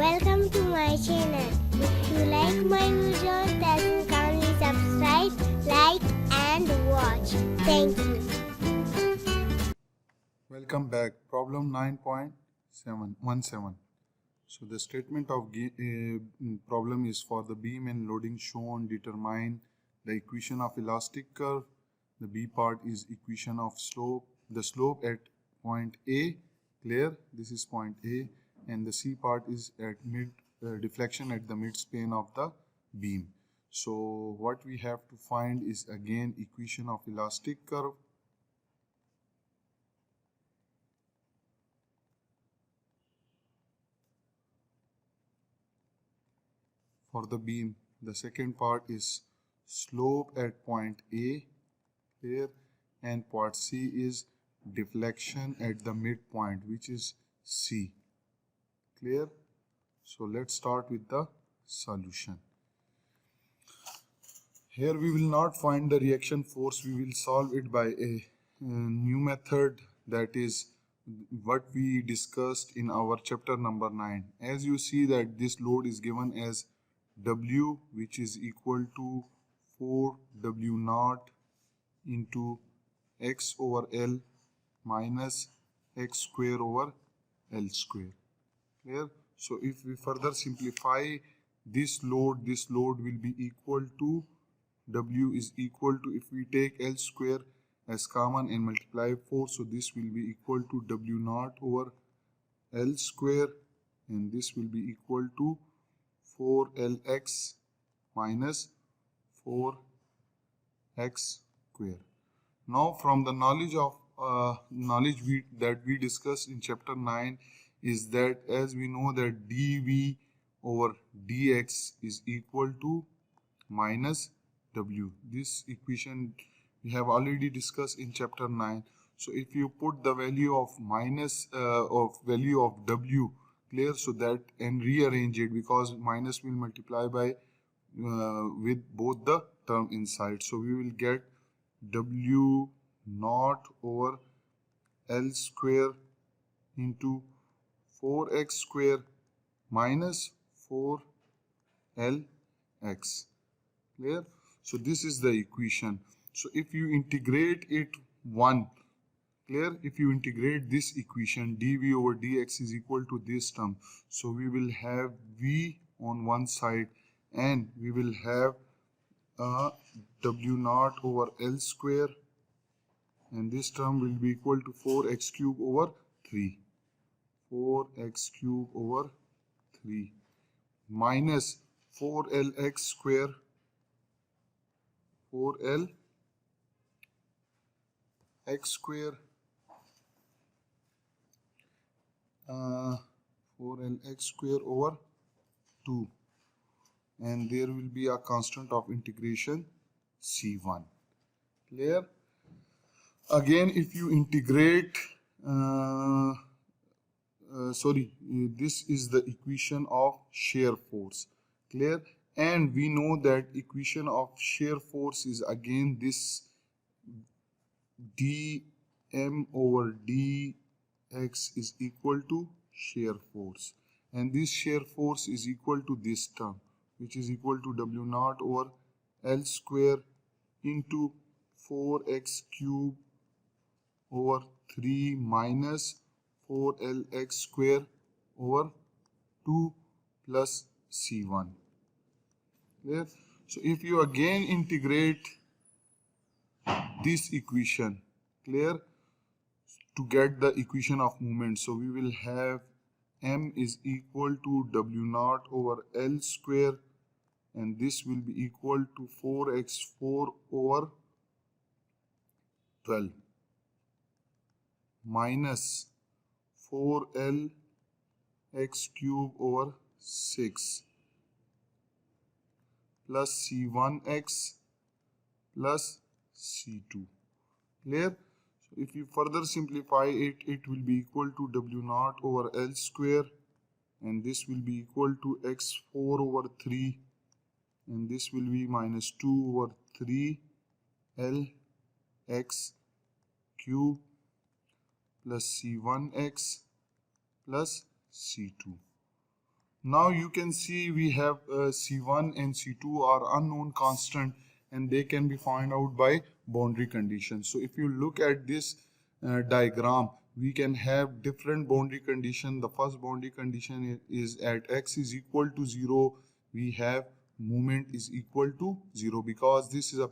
Welcome to my channel. If you like my videos, then kindly subscribe, like and watch. Thank you. Welcome back. Problem 9.17. So the statement of problem is for the beam and loading shown. Determine the equation of elastic curve. The B part is equation of slope. The slope at point A, clear, this is point A, and the C part is at deflection at the mid-span of the beam. So what we have to find is again equation of elastic curve. For the beam, the second part is slope at point A, clear, and part C is deflection at the midpoint, which is C, clear. So let's start with the solution. Here we will not find the reaction force, we will solve it by a new method, that is what we discussed in our chapter number 9. As you see that this load is given as W, which is equal to 4W naught into x over L minus x square over L square, clear. So if we further simplify this load will be equal to W is equal to, if we take L square as common and multiply 4, so this will be equal to W naught over L square, and this will be equal to 4LX minus 4x square. Now from the knowledge that we discussed in chapter 9 is that, as we know that dV over dx is equal to minus W. This equation we have already discussed in chapter 9. So if you put the value of value of W, clear, so that, and rearrange it, because minus will multiply by with both the term inside, so we will get W naught over L square into 4x square minus 4LX, clear. So this is the equation. So if you integrate it 1, clear, if you integrate this equation, dV over dx is equal to this term, so we will have V on one side and we will have W naught over L square, and this term will be equal to 4x cube over 3, 4x cube over 3 minus 4LX square, 4LX square, 4LX square over 2, and there will be a constant of integration C1, clear. Again, if you integrate this is the equation of shear force, clear, and we know that equation of shear force is again this dm over dx is equal to shear force, and this shear force is equal to this term, which is equal to W naught over L square into 4x cube over 3 minus 4LX square over 2 plus C1, clear. So if you again integrate this equation, clear, to get the equation of movement, so we will have M is equal to W naught over L square, and this will be equal to 4x4 over 12 minus 4LX cube over 6 plus C1x plus C2, clear. So if you further simplify it, it will be equal to W naught over L square, and this will be equal to x4 over 3, and this will be minus 2 over 3 LX cube plus C1x plus C2. Now you can see we have C1 and C2 are unknown constant, and they can be found out by boundary conditions. So if you look at this diagram, we can have different boundary condition. The first boundary condition is at x is equal to 0, we have movement is equal to 0 because this is a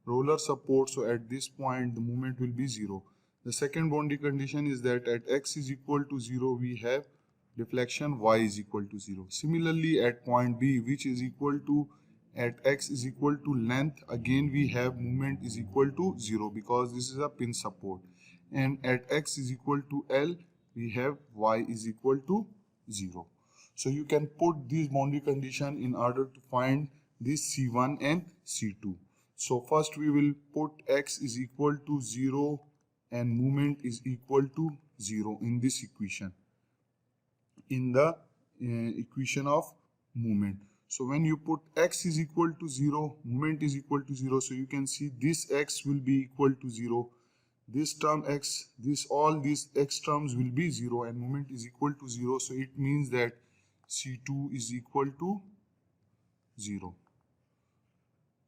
roller support, so at this point the movement will be 0. The second boundary condition is that at x is equal to 0 we have deflection y is equal to 0. Similarly at point B, which is equal to at x is equal to length, again we have movement is equal to 0 because this is a pin support. And at x is equal to L, we have y is equal to 0. So you can put this boundary condition in order to find this C1 and C2. So first we will put x is equal to 0 and movement is equal to 0 in this equation, in the equation of movement. So when you put x is equal to 0, movement is equal to 0, so you can see this x will be equal to 0. This term x, all these x terms will be 0 and movement is equal to 0. So it means that C2 is equal to 0.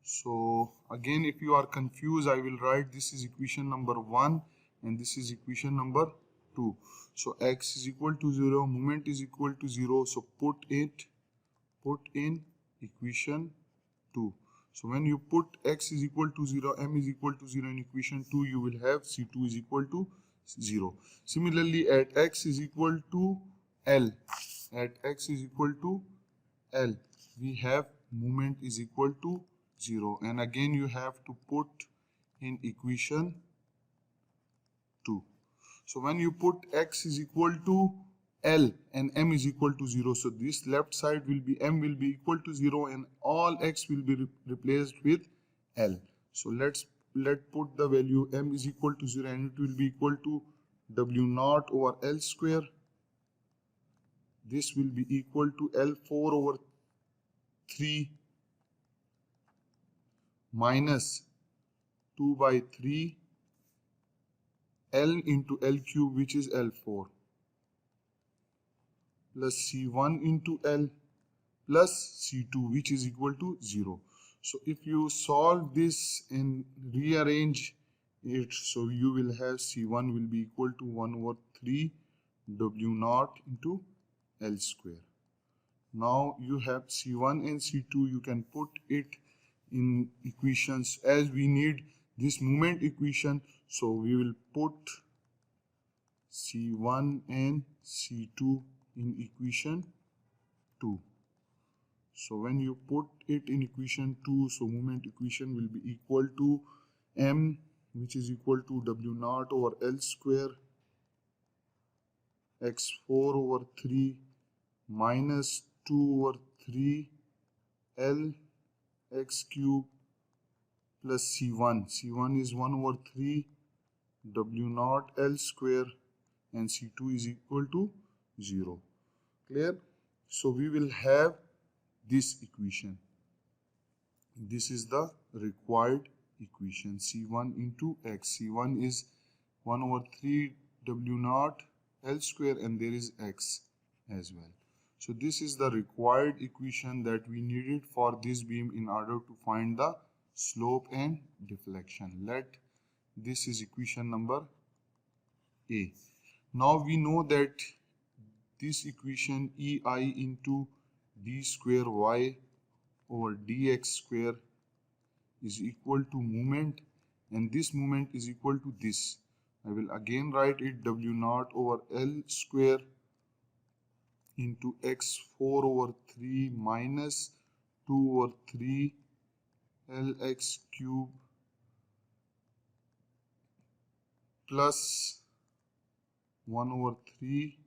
So again, if you are confused, I will write this is equation number 1 and this is equation number 2. So x is equal to 0, movement is equal to 0. So put in equation 2. So when you put x is equal to 0, m is equal to 0 in equation 2, you will have C2 is equal to 0. Similarly, at x is equal to L, we have movement is equal to 0. And again, you have to put in equation 2. So when you put x is equal to L and m is equal to 0, so this left side will be m will be equal to 0 and all x will be replaced with L. So let's put the value m is equal to 0 and it will be equal to W0 over L square. This will be equal to L4 over 3 minus 2 by 3 L into L cube, which is L4, plus C1 into L plus C2, which is equal to 0. So if you solve this and rearrange it, so you will have C1 will be equal to 1 over 3 W0 into L square. Now you have C1 and C2, you can put it in equations as we need this moment equation. So we will put C1 and C2 in equation 2. So when you put it in equation 2, so moment equation will be equal to m, which is equal to W0 over L square x4 over 3 minus 2 over 3 L x cube plus C1. C1 is 1 over 3 W0 L square and C2 is equal to 0. Clear? So we will have this equation. This is the required equation, C1 into x. C1 is 1 over 3 W0 L square and there is x as well. So this is the required equation that we needed for this beam in order to find the slope and deflection. This is equation number A. Now we know that this equation EI into d square y over dx square is equal to moment, and this moment is equal to this. I will again write it W0 over L square into x4 over 3 minus 2 over 3 Lx cube plus 1 over 3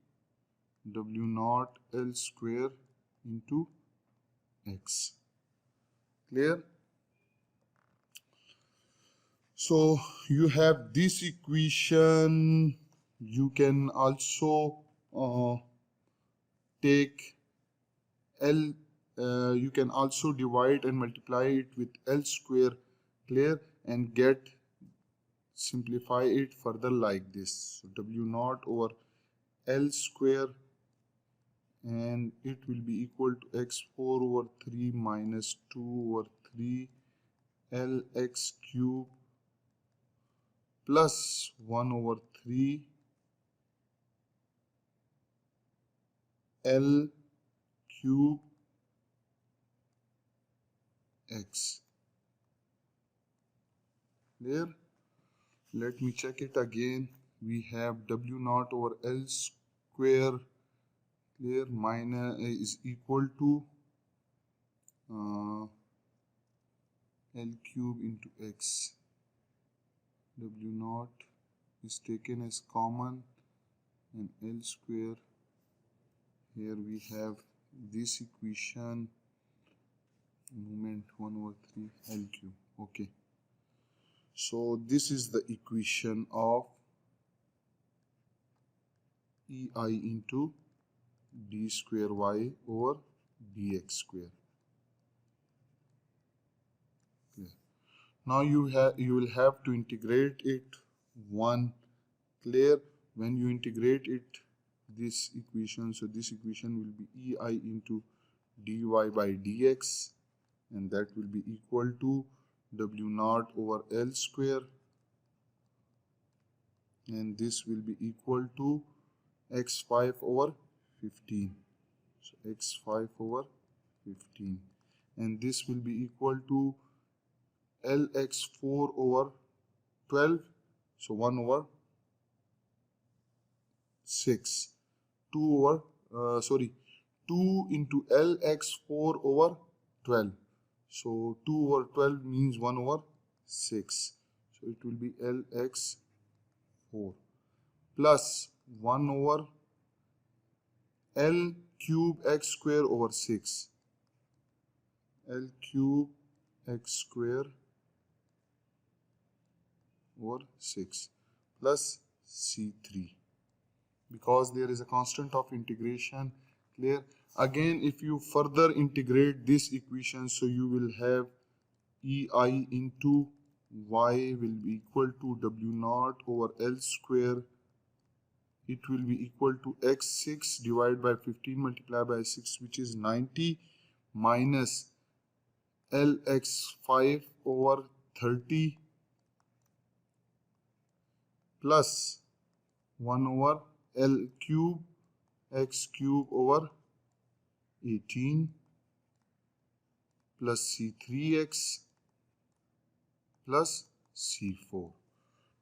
W0 L square into x. Clear? So you have this equation. You can also take L, you can also divide and multiply it with L square, clear, and simplify it further like this. So W0 over L square and it will be equal to x4 over 3 minus 2 over 3 lx cube plus 1 over 3 L cube x. There, let me check it again. We have W naught over L square there minus is equal to L cube into x. W naught is taken as common and L square. Here we have this equation, moment 1 over 3 L cube. Okay. So this is the equation of EI into d square y over dx square. Okay. Now you will have to integrate it one. Clear? When you integrate it, this equation, so this equation will be EI into dy by dx, and that will be equal to W naught over L square, and this will be equal to x5 over 15. So x5 over 15, and this will be equal to lx4 over 12. So 1 over 6. 2 into lx4 over 12. So 2 over 12 means 1 over 6. So it will be lx4 plus 1 over L cube x square over 6. L cube x square over 6 plus C3, because there is a constant of integration. Clear? Again, if you further integrate this equation, so you will have EI into y will be equal to W naught over L square. It will be equal to x6 divided by 15 multiplied by 6, which is 90, minus lx5 over 30 plus 1 over L cube x cube over 18 plus C3x plus C4.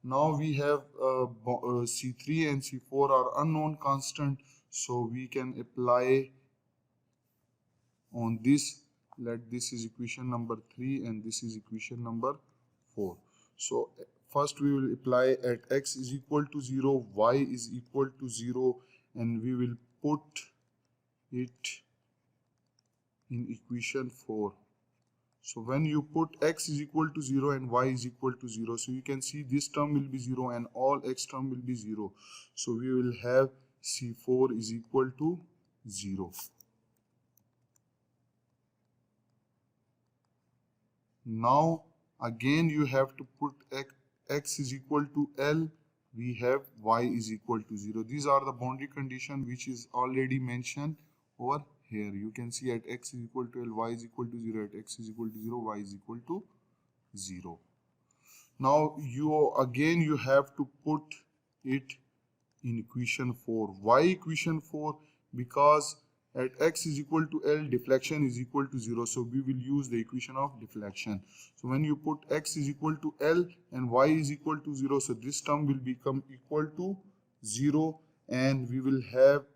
Now we have C3 and C4 are unknown constant, so we can apply on this. Let this is equation number 3 and this is equation number 4. So first we will apply at x is equal to 0, y is equal to 0, and we will put it in equation 4. So when you put x is equal to 0 and y is equal to 0, so you can see this term will be 0 and all x term will be 0. So we will have C4 is equal to 0. Now again you have to put x is equal to L, we have y is equal to 0. These are the boundary condition which is already mentioned over here. You can see at x is equal to L, y is equal to 0, at x is equal to 0, y is equal to 0. Now you have to put it in equation 4. Why equation 4? Because at x is equal to L, deflection is equal to 0. So we will use the equation of deflection. So when you put x is equal to L and y is equal to 0, so this term will become equal to 0, and we will have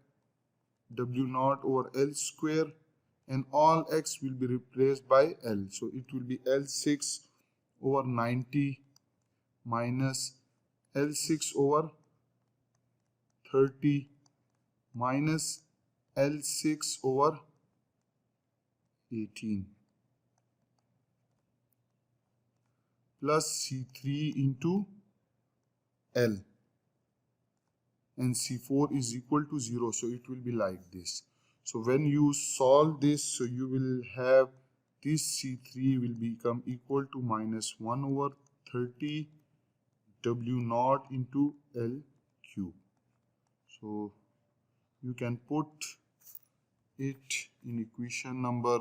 W naught over L square, and all x will be replaced by L. So it will be L6 over 90 minus L6 over 30 minus L6 over 18 plus C3 into L, and C4 is equal to 0, so it will be like this. So when you solve this, so you will have this C3 will become equal to minus 1 over 30 W naught into L cube. So you can put it in equation number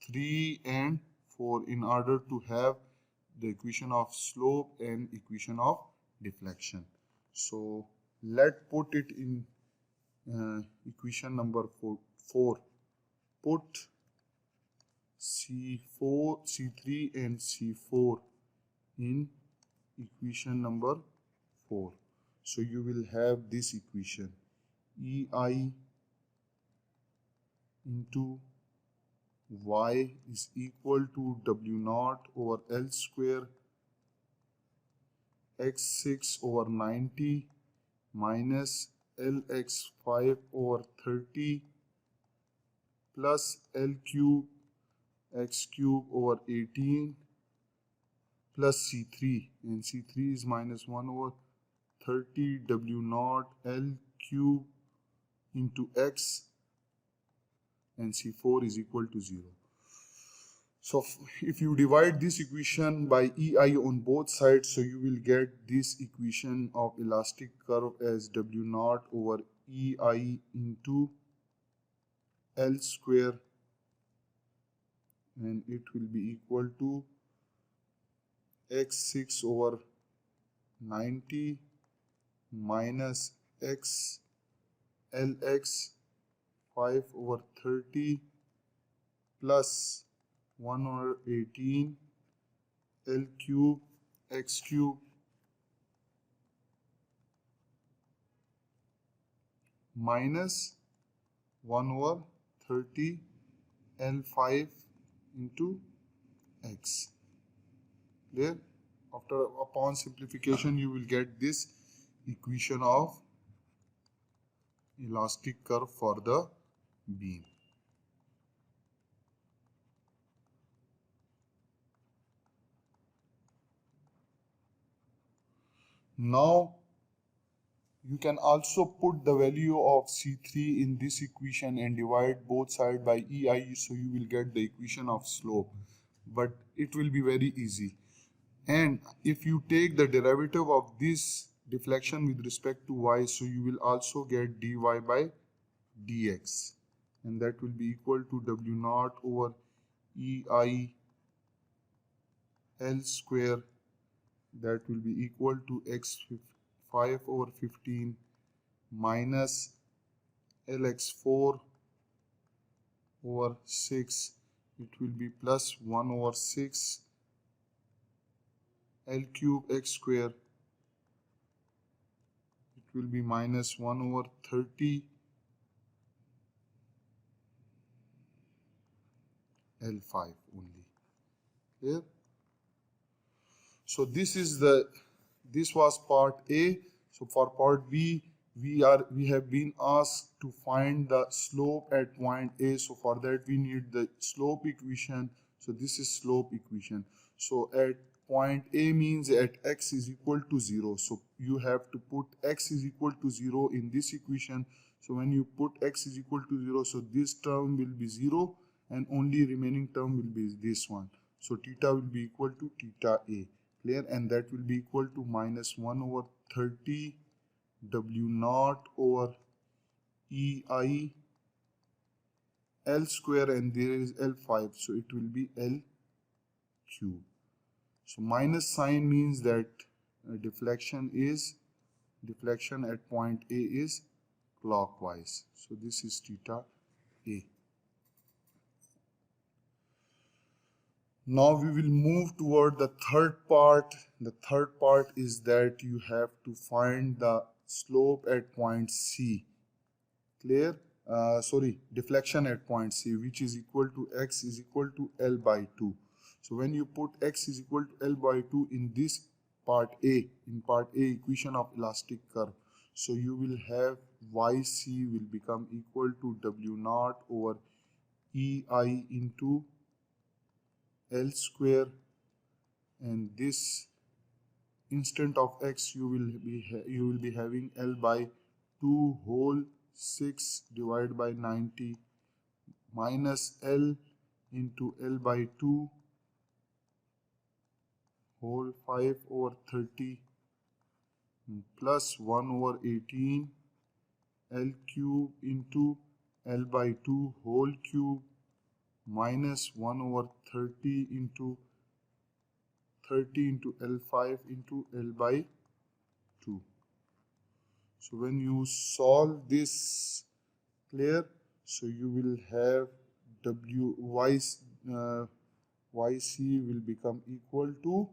3 and 4 in order to have the equation of slope and equation of deflection. So let's put it in equation number 4. Put C4, C3 and C4 in equation number 4. So you will have this equation EI into Y is equal to W naught over L square x6 over 90 minus LX5 over 30 plus L cube x cube over 18 plus C3, and C3 is minus 1 over 30 W naught L cube into x, and C4 is equal to 0. So if you divide this equation by EI on both sides, so you will get this equation of elastic curve as W naught over EI into L square, and it will be equal to x6 over 90 minus x LX 5 over 30 plus 1 over 18 L cube x cube minus 1 over 30 L5 into x. There, upon simplification, you will get this equation of elastic curve for the beam. Now you can also put the value of C3 in this equation and divide both sides by EI, so you will get the equation of slope, but it will be very easy. And if you take the derivative of this deflection with respect to y, so you will also get dy by dx, and that will be equal to W naught over EI L square, that will be equal to x5 over 15 minus LX4 over 6, it will be plus 1 over 6 L cube x square, it will be minus 1 over 30 L5 only. Here. So this was part A. So for part B, we have been asked to find the slope at point A. So for that we need the slope equation. So this is slope equation. So at point A means at x is equal to 0. So you have to put x is equal to 0 in this equation. So when you put x is equal to 0, so this term will be 0 and only remaining term will be this one. So theta will be equal to theta A. Clear? And that will be equal to minus 1 over 30 W naught over EI L square, and there is L5, so it will be L cube. So minus sign means that deflection at point A is clockwise. So this is theta A. Now we will move toward the third part. The third part is that you have to find the slope at point C. Clear? Deflection at point C, which is equal to x is equal to L by 2. So when you put x is equal to L by 2 in this part A, equation of elastic curve, so you will have YC will become equal to W naught over EI into L square, and this instant of x you will be having L by 2 whole 6 divided by 90 minus L into L by 2 whole 5 over 30 plus 1 over 18 L cube into L by 2 whole cube minus 1 over 30 into L5 into L by 2. So when you solve this, clear, so you will have YC will become equal to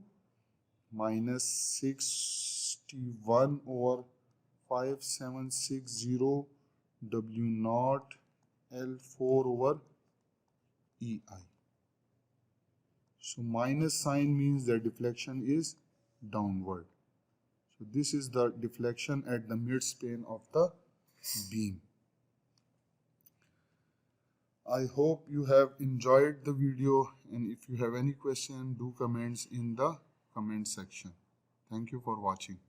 minus 61 over 5760 W naught L4 over EI. So minus sign means the deflection is downward. So this is the deflection at the mid-span of the beam. I hope you have enjoyed the video, and if you have any question, do comments in the comment section. Thank you for watching.